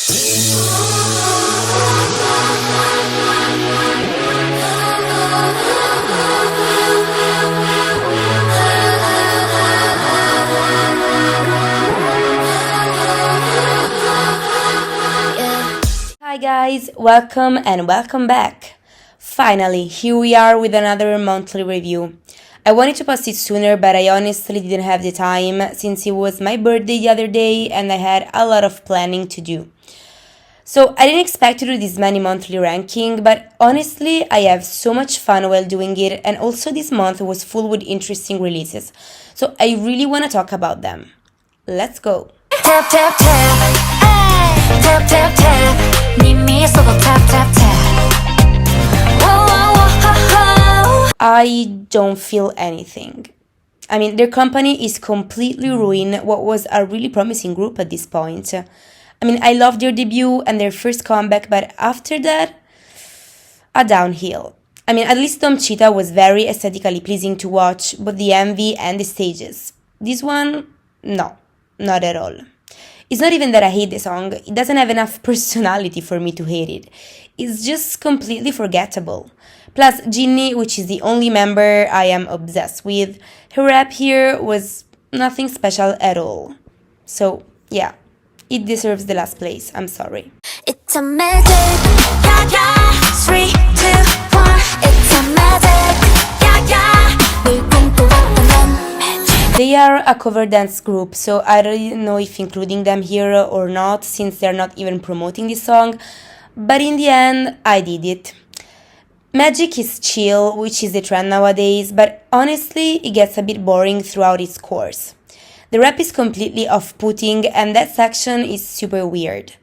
Hi guys, welcome and welcome back. Finally, here we are with another monthly review. I wanted to post it sooner, but I honestly didn't have the time since it was my birthday the other day and I had a lot of planning to do. So I didn't expect to do this many monthly ranking, but honestly, I have so much fun while doing it, and also this month was full with interesting releases. So I really want to talk about them. Let's go. Tap tap tap, ay, tap tap tap. 네 미소도 tap tap tap. Whoa whoa whoa ho ho. I don't feel anything. I mean, their company is completely ruined what was a really promising group at this point. I mean, I loved their debut and their first comeback, but after that, a downhill. I mean, at least Tom Cheetah was very aesthetically pleasing to watch, both the MV and the stages. This one, no, not at all. It's not even that I hate the song, it doesn't have enough personality for me to hate it. It's just completely forgettable. Plus, Ginny, which is the only member I am obsessed with, her rap here was nothing special at all. So, yeah, it deserves the last place, I'm sorry. It's a magic, yeah yeah. 3, 2, 1. It's a magic, yeah yeah. 늘 꿈꿔왔던 magic. They are a cover dance group, so I don't know if including them here or not, since they're not even promoting this song, but in the end, I did it. Magic is chill, which is the trend nowadays, but honestly, it gets a bit boring throughout its course. The rap is completely off-putting, and that section is super weird.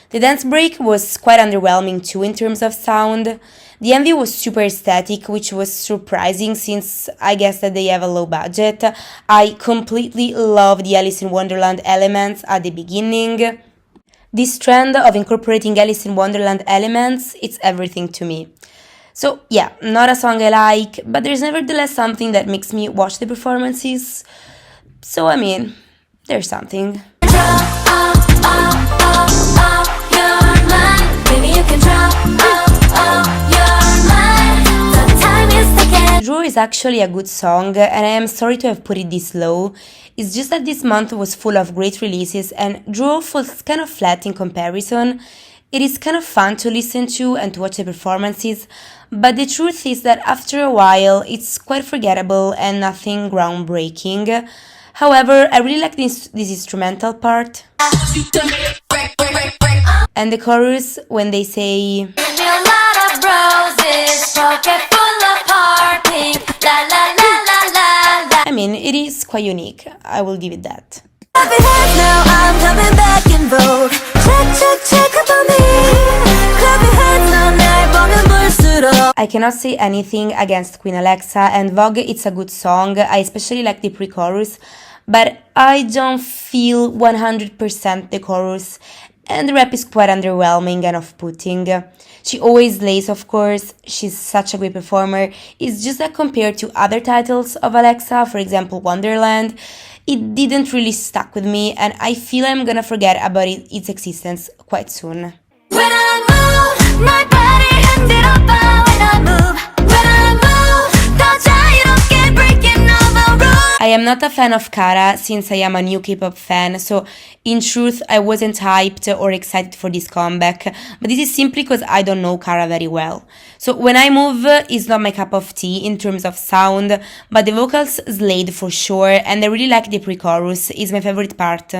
The dance break was quite underwhelming too in terms of sound. The MV was super aesthetic, which was surprising since I guess that they have a low budget. I completely love the Alice in Wonderland elements at the beginning. This trend of incorporating Alice in Wonderland elements, it's everything to me. So yeah, not a song I like, but there's nevertheless something that makes me watch the performances. So I mean, there's something. Draw is actually a good song, and I am sorry to have put it this low. It's just that this month was full of great releases, and Draw falls kind of flat in comparison. It is kind of fun to listen to and to watch the performances, but the truth is that after a while, it's quite forgettable and nothing groundbreaking. However, I really like this instrumental part. And the chorus when they say I mean, it is quite unique, I will give it that. I cannot say anything against Queen Alexa, and Vogue, it's a good song, I especially like the pre-chorus, but I don't feel 100% the chorus, and the rap is quite underwhelming and off-putting. She always slays, of course, she's such a great performer. It's just that compared to other titles of Alexa, for example Wonderland, it didn't really stuck with me, and I feel I'm gonna forget about its existence quite soon. When I move, my body ended up when I move. When I move, 더 자유롭게 breaking all the rules. I am not a fan of Kara since I am a new K-pop fan, so in truth I wasn't hyped or excited for this comeback, but this is simply because I don't know Kara very well. So When I Move is not my cup of tea in terms of sound, but the vocals slayed for sure, and I really like the pre-chorus, it's my favorite part.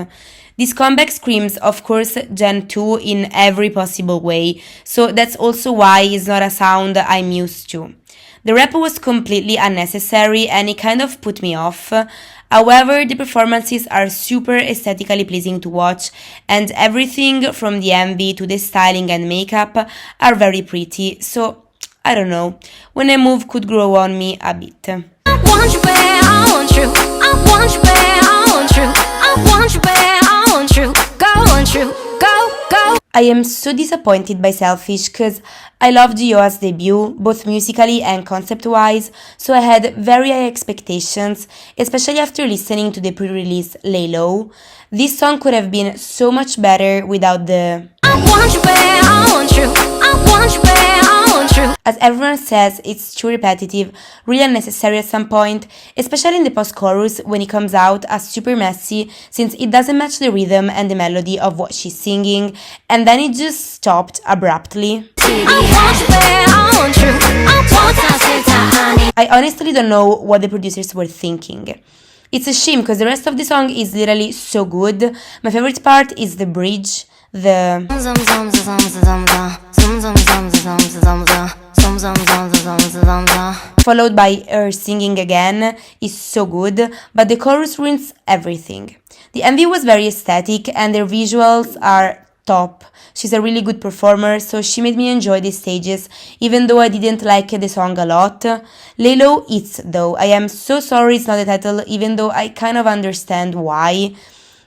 This comeback screams, of course, Gen 2 in every possible way, so that's also why it's not a sound I'm used to. The rap was completely unnecessary and it kind of put me off. However, the performances are super aesthetically pleasing to watch, and everything from the MV to the styling and makeup are very pretty, so I don't know, When I Move could grow on me a bit. I want you where I want you. I want you where I want you. I want you where I want you. Go on you. Go, go. I am so disappointed by Selfish because I loved Yoa's debut, both musically and concept-wise, so I had very high expectations, especially after listening to the pre-release Lay Low. This song could have been so much better without the want you where I want you. I want you where I want you. As everyone says, it's too repetitive, really unnecessary at some point, especially in the post-chorus when it comes out as super messy since it doesn't match the rhythm and the melody of what she's singing, and then it just stopped abruptly. I honestly don't know what the producers were thinking. It's a shame because the rest of the song is literally so good. My favorite part is the bridge, the followed by her singing again is so good, but the chorus ruins everything. The MV was very aesthetic and their visuals are top. She's a really good performer, so she made me enjoy the stages, even though I didn't like the song a lot. Lay Low It's though. I am so sorry it's not the title, even though I kind of understand why.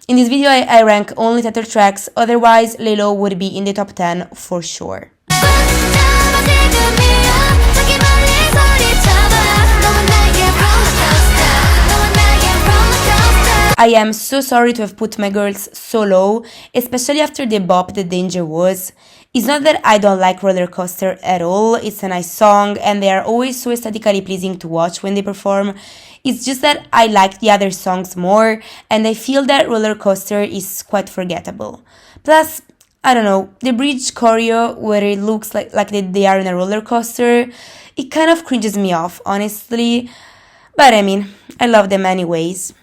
In this video I rank only title tracks, otherwise Lay Low would be in the top 10 for sure. I am so sorry to have put my girls so low, especially after the bop The Danger Was. It's not that I don't like Roller Coaster at all, it's a nice song and they are always so aesthetically pleasing to watch when they perform. It's just that I like the other songs more and I feel that Roller Coaster is quite forgettable. Plus, I don't know, the bridge choreo where it looks like they are in a roller coaster, it kind of cringes me off, honestly. But I mean, I love them anyways.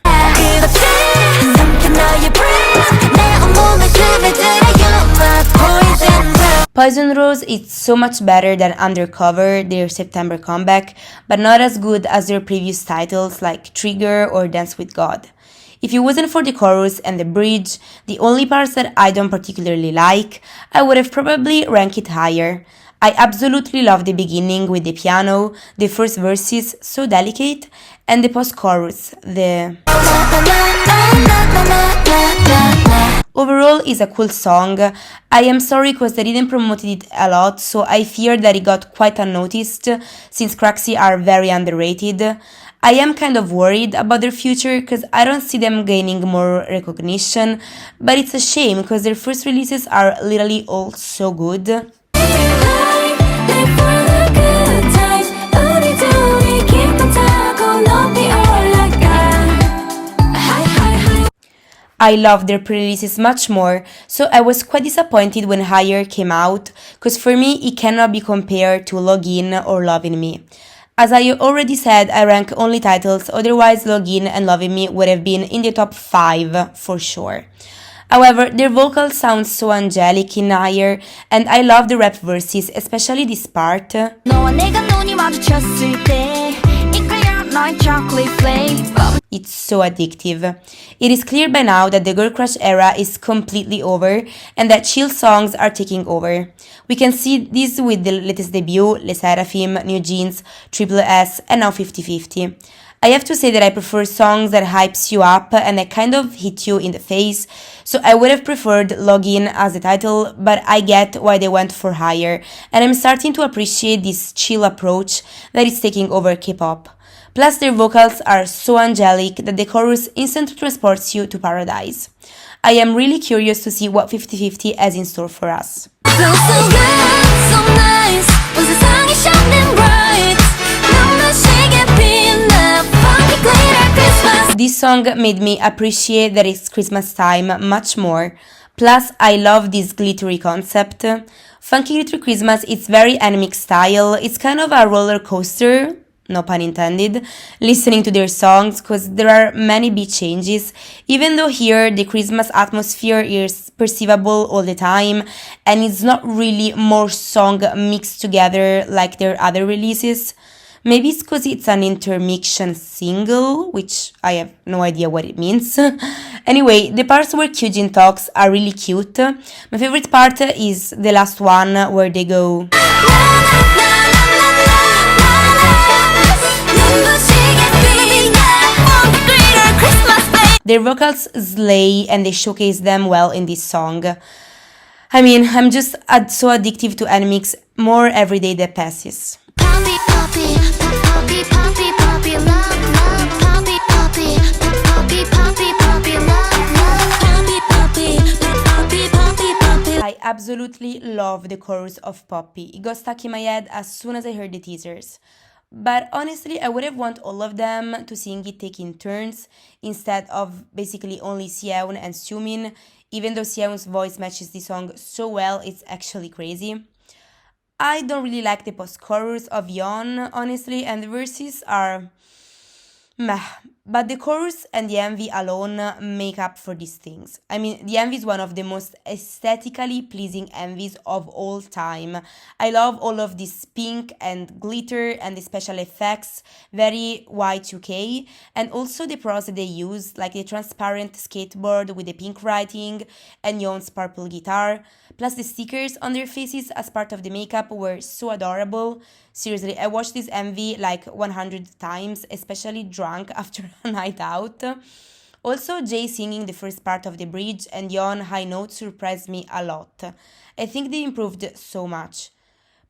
Poison Rose is so much better than Undercover, their September comeback, but not as good as their previous titles like Trigger or Dance with God. If it wasn't for the chorus and the bridge, the only parts that I don't particularly like, I would have probably ranked it higher. I absolutely love the beginning with the piano, the first verses, so delicate, and the post-chorus, the... Overall, is a cool song. I am sorry because they didn't promote it a lot, so I fear that it got quite unnoticed, since Craxi are very underrated. I am kind of worried about their future because I don't see them gaining more recognition, but it's a shame because their first releases are literally all so good. I love their pre-releases much more, so I was quite disappointed when Higher came out, cause for me it cannot be compared to Login or Lovin' Me. As I already said, I rank only titles, otherwise Login and Lovin' Me would have been in the top 5 for sure. However, their vocals sound so angelic in Higher, and I love the rap verses, especially this part. It's so addictive. It is clear by now that the girl crush era is completely over and that chill songs are taking over. We can see this with the latest debut, Le Seraphim, New Jeans, Triple S, and now 50/50. I have to say that I prefer songs that hypes you up and that kind of hit you in the face, so I would have preferred Login as the title, but I get why they went for Higher, and I'm starting to appreciate this chill approach that is taking over K-pop. Plus their vocals are so angelic that the chorus instantly transports you to paradise. I am really curious to see what 50/50 has in store for us. This song made me appreciate that it's Christmas time much more. Plus, I love this glittery concept. Funky Glittery Christmas, it's very anemic style. It's kind of a roller coaster, no pun intended, listening to their songs because there are many beat changes, even though here the Christmas atmosphere is perceivable all the time and it's not really more song mixed together like their other releases. Maybe it's because it's an intermission single, which I have no idea what it means. Anyway, the parts where Kyujin talks are really cute. My favorite part is the last one where they go... Their vocals slay and they showcase them well in this song. I mean, I'm just so addictive to Animix more every day that passes. I absolutely love the chorus of Poppy. It got stuck in my head as soon as I heard the teasers. But honestly, I would have want all of them to sing it taking turns instead of basically only Sieun and Sumin, even though Sieun's voice matches the song so well, it's actually crazy. I don't really like the post chorus of Yon, honestly, and the verses are meh. But the chorus and the MV alone make up for these things. I mean, the MV is one of the most aesthetically pleasing MVs of all time. I love all of this pink and glitter and the special effects, very Y2K, and also the pros that they use, like the transparent skateboard with the pink writing and Yeon's purple guitar. Plus, the stickers on their faces as part of the makeup were so adorable. Seriously, I watched this MV like 100 times, especially drunk after a night out. Also, Jay singing the first part of the bridge and Yeon high notes surprised me a lot. I think they improved so much.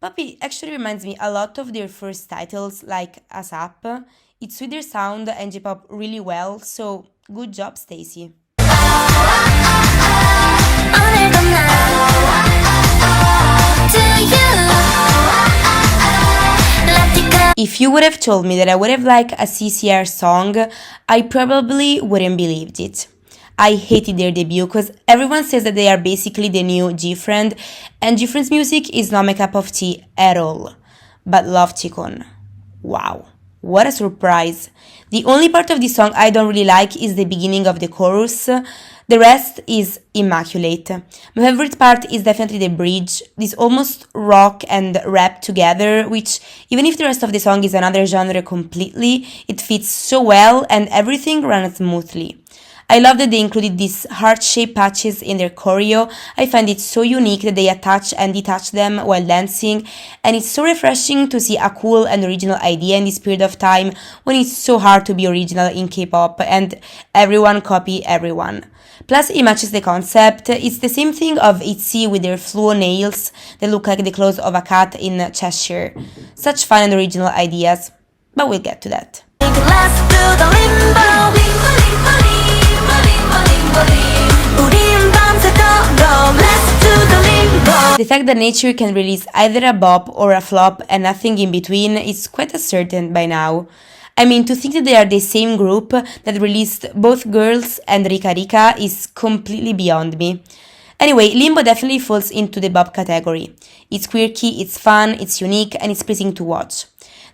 Puppy actually reminds me a lot of their first titles like ASAP. It suits their sound and J-pop really well, so good job, Stacy. 오늘도 to you. Let it go. If you would have told me that I would have liked a CCR song, I probably wouldn't believed it. I hated their debut because everyone says that they are basically the new G-Friend, and G-Friend's music is not my cup of tea at all. But love Chikon. Wow. What a surprise. The only part of the song I don't really like is the beginning of the chorus. The rest is immaculate. My favorite part is definitely the bridge, this almost rock and rap together, which, even if the rest of the song is another genre completely, it fits so well and everything runs smoothly. I love that they included these heart-shaped patches in their choreo. I find it so unique that they attach and detach them while dancing, and it's so refreshing to see a cool and original idea in this period of time when it's so hard to be original in K-pop and everyone copy everyone. Plus, it matches the concept. It's the same thing of ITZY with their fluo nails that look like the claws of a cat in Cheshire. Such fun and original ideas, but we'll get to that. Let's do the limbo. 우린 밤새도록 Let's do the limbo. The fact that Nature can release either a bop or a flop and nothing in between is quite certain by now. I mean, to think that they are the same group that released both Girls and Rika Rika is completely beyond me. Anyway, Limbo definitely falls into the bop category. It's quirky, it's fun, it's unique, and it's pleasing to watch.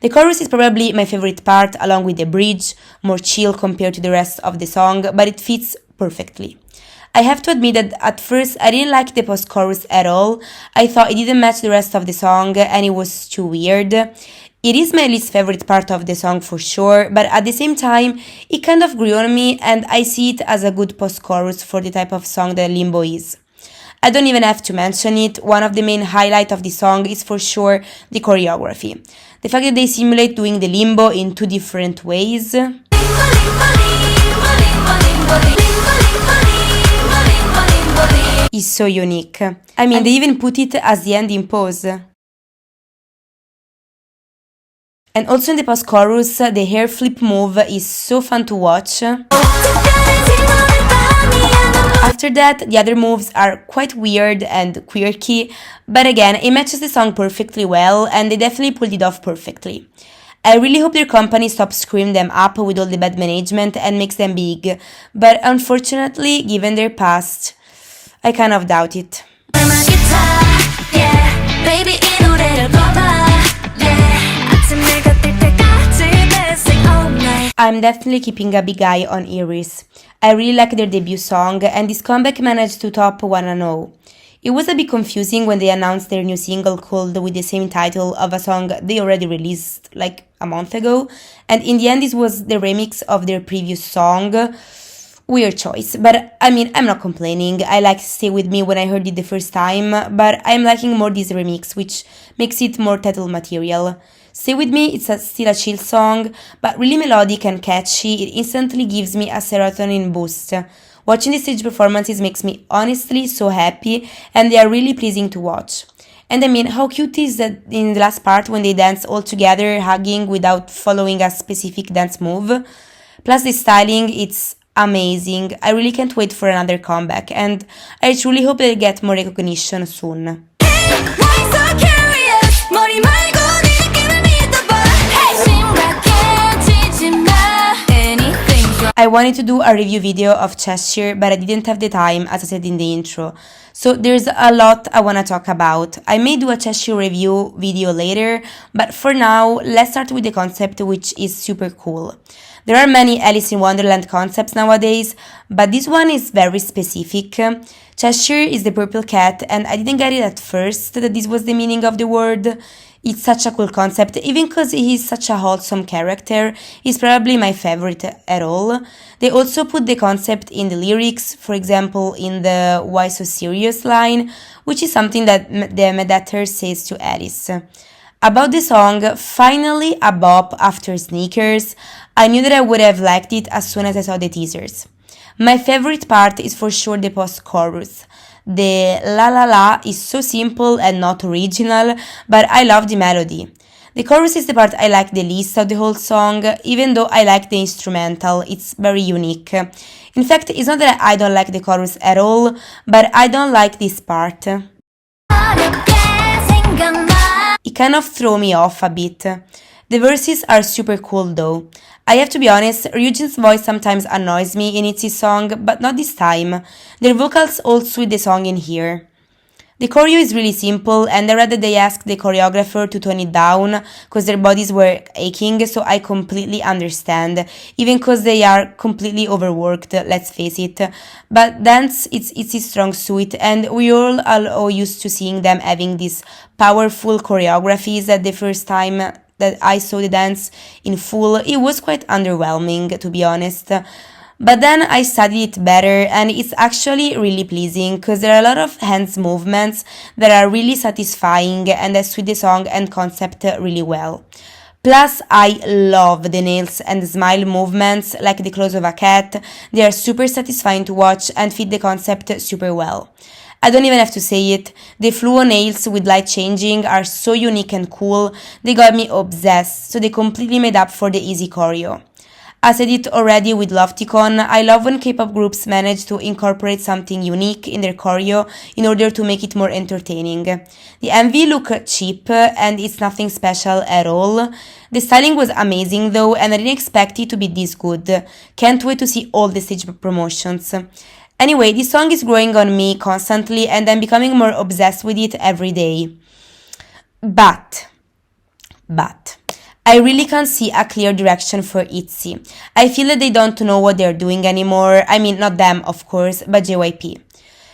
The chorus is probably my favorite part, along with the bridge, more chill compared to the rest of the song, but it fits perfectly. I have to admit that at first I didn't like the post-chorus at all. I thought it didn't match the rest of the song and it was too weird. It is my least favorite part of the song for sure, but at the same time, it kind of grew on me and I see it as a good post-chorus for the type of song that Limbo is. I don't even have to mention it, one of the main highlights of the song is for sure the choreography. The fact that they simulate doing the limbo in two different ways is so unique. I mean, they even put it as the ending pose. And also in the post-chorus, the hair flip move is so fun to watch. After that, the other moves are quite weird and quirky, but again, it matches the song perfectly well and they definitely pulled it off perfectly. I really hope their company stops screwing them up with all the bad management and makes them big, but unfortunately, given their past, I kind of doubt it. I'm definitely keeping a big eye on Iris. I really like their debut song, and this comeback managed to top Wanna Know. It was a bit confusing when they announced their new single called with the same title of a song they already released like a month ago, and in the end this was the remix of their previous song. Weird choice, but I mean, I'm not complaining. I liked Stay With Me when I heard it the first time, but I'm liking more this remix, which makes it more title material. Stay With Me, it's still a chill song, but really melodic and catchy. It instantly gives me a serotonin boost. Watching the stage performances makes me honestly so happy, and they are really pleasing to watch. And I mean, how cute is that in the last part when they dance all together, hugging without following a specific dance move? Plus the styling, it's amazing. I really can't wait for another comeback, and I truly hope they'll get more recognition soon. Why so curious 머리 말고 네 느낌을 믿어봐 Hey 심각해지지 마 Anything I wanted to do a review video of Cheshire, but I didn't have the time, as I said in the intro. So there's a lot I want to talk about. I may do a Cheshire review video later, but for now, let's start with the concept, which is super cool. There are many Alice in Wonderland concepts nowadays, but this one is very specific. Cheshire is the purple cat, and I didn't get it at first that this was the meaning of the word. It's such a cool concept, even because he's such a wholesome character. He's probably my favorite at all. They also put the concept in the lyrics, for example, in the "Why so serious" line, which is something that the mediator says to Alice. About the song, finally a bop after Sneakers, I knew that I would have liked it as soon as I saw the teasers. My favorite part is for sure the post-chorus. The la la la is so simple and not original, but I love the melody. The chorus is the part I like the least of the whole song, even though I like the instrumental, it's very unique. In fact, it's not that I don't like the chorus at all, but I don't like this part. It kind of threw me off a bit. The verses are super cool though. I have to be honest, Ryujin's voice sometimes annoys me in ITZY's song, but not this time. Their vocals all suit the song in here. The choreo is really simple, and I read that they asked the choreographer to tone it down because their bodies were aching, so I completely understand, even because they are completely overworked, let's face it. But dance, it's his strong suit, and we all are used to seeing them having these powerful choreographies. At the first time that I saw the dance in full, it was quite underwhelming, to be honest. But then I studied it better, and it's actually really pleasing because there are a lot of hands movements that are really satisfying and that suit the song and concept really well. Plus, I love the nails and smile movements like the claws of a cat. They are super satisfying to watch and fit the concept super well. I don't even have to say it, the fluo nails with light changing are so unique and cool, they got me obsessed, so they completely made up for the easy choreo. As I did already with Lofticon, I love when K-pop groups manage to incorporate something unique in their choreo in order to make it more entertaining. The MV look cheap and it's nothing special at all. The styling was amazing though, and I didn't expect it to be this good. Can't wait to see all the stage promotions. Anyway, this song is growing on me constantly and I'm becoming more obsessed with it every day. But, I really can't see a clear direction for ITZY. I feel that they don't know what they're doing anymore. I mean, not them, of course, but JYP.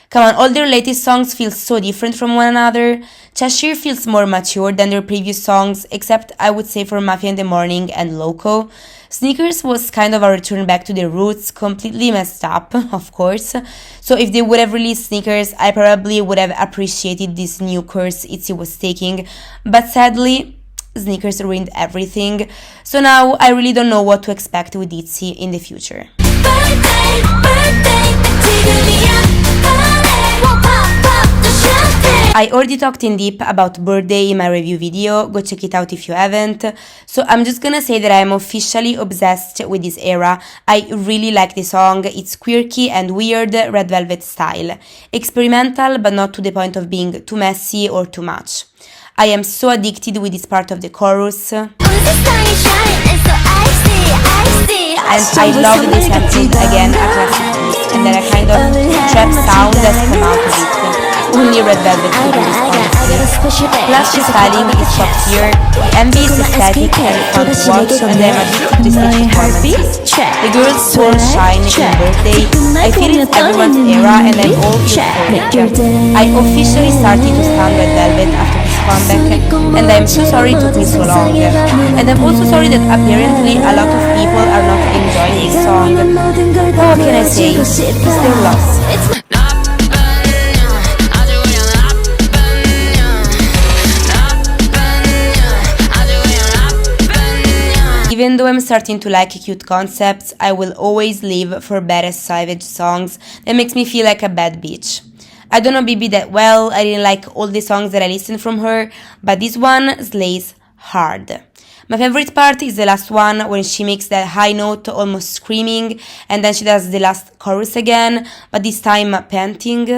Come on, all their latest songs feel so different from one another. Cheshire feels more mature than their previous songs, except I would say for Mafia in the Morning and Loco. Sneakers was kind of a return back to their roots, completely messed up, of course. So if they would have released Sneakers, I probably would have appreciated this new course ITZY was taking. But sadly, Sneakers ruined everything. So now I really don't know what to expect with ITZY in the future. I already talked in deep about Birthday in my review video, go check it out if you haven't. So I'm just gonna say that I'm officially obsessed with this era. I really like the song, it's quirky and weird, Red Velvet style. Experimental but not to the point of being too messy or too much. I am so addicted with this part of the chorus. And I love the sampled again, a classic twist, and then a kind of trap sound that's come out of it. Only Red Velvet could do this honestly. Plus the styling is top tier, the MV is aesthetic and fun to watch, and I'm addicted to the stage performances. The girls all shine in Birthday, I feel it's everyone's era and I'm all euphoric. I officially started to stan Red Velvet after this comeback, and I'm so sorry it took me so long. And I'm also sorry that apparently a lot of people are not enjoying this song. What can I say? It's their loss. Even though I'm starting to like cute concepts, I will always live for badass savage songs that makes me feel like a bad bitch. I don't know Bibi that well, I didn't like all the songs that I listened from her, but this one slays hard. My favorite part is the last one when she makes that high note almost screaming and then she does the last chorus again, but this time panting.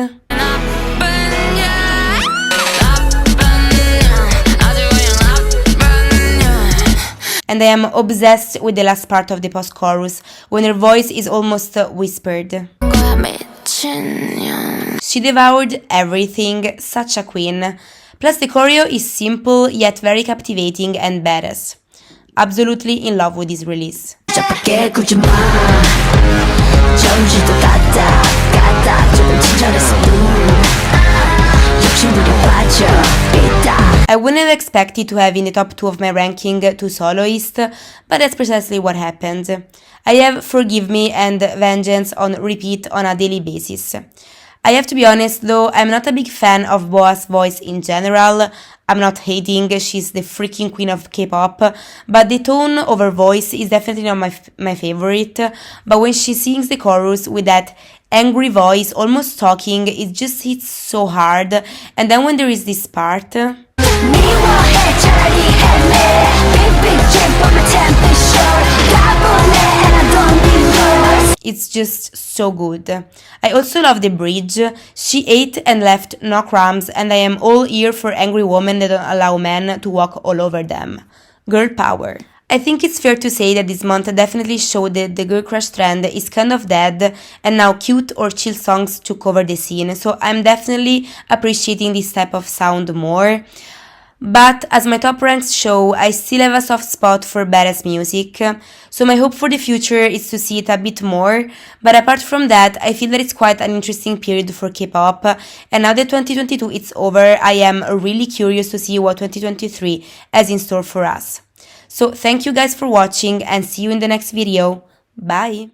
And I am obsessed with the last part of the post-chorus, when her voice is almost whispered. She devoured everything, such a queen. Plus the choreo is simple yet very captivating and badass. Absolutely in love with this release. I wouldn't have expected to have in the top 2 of my ranking 2 soloists, but that's precisely what happened. I have Forgive Me and Vengeance on repeat on a daily basis. I have to be honest though, I'm not a big fan of Boa's voice in general. I'm not hating, she's the freaking queen of K-pop, but the tone of her voice is definitely not my favorite. But when she sings the chorus with that angry voice, almost talking, it just hits so hard. And then when there is this part, it's just so good. I also love the bridge. She ate and left no crumbs, and I am all ear for angry women that don't allow men to walk all over them. Girl power. I think it's fair to say that this month definitely showed that the girl crush trend is kind of dead, and now cute or chill songs took over the scene, so I'm definitely appreciating this type of sound more. But as my top ranks show, I still have a soft spot for badass music, so my hope for the future is to see it a bit more. But apart from that, I feel that it's quite an interesting period for K-pop, and now that 2022 is over, I am really curious to see what 2023 has in store for us. So thank you guys for watching and see you in the next video. Bye!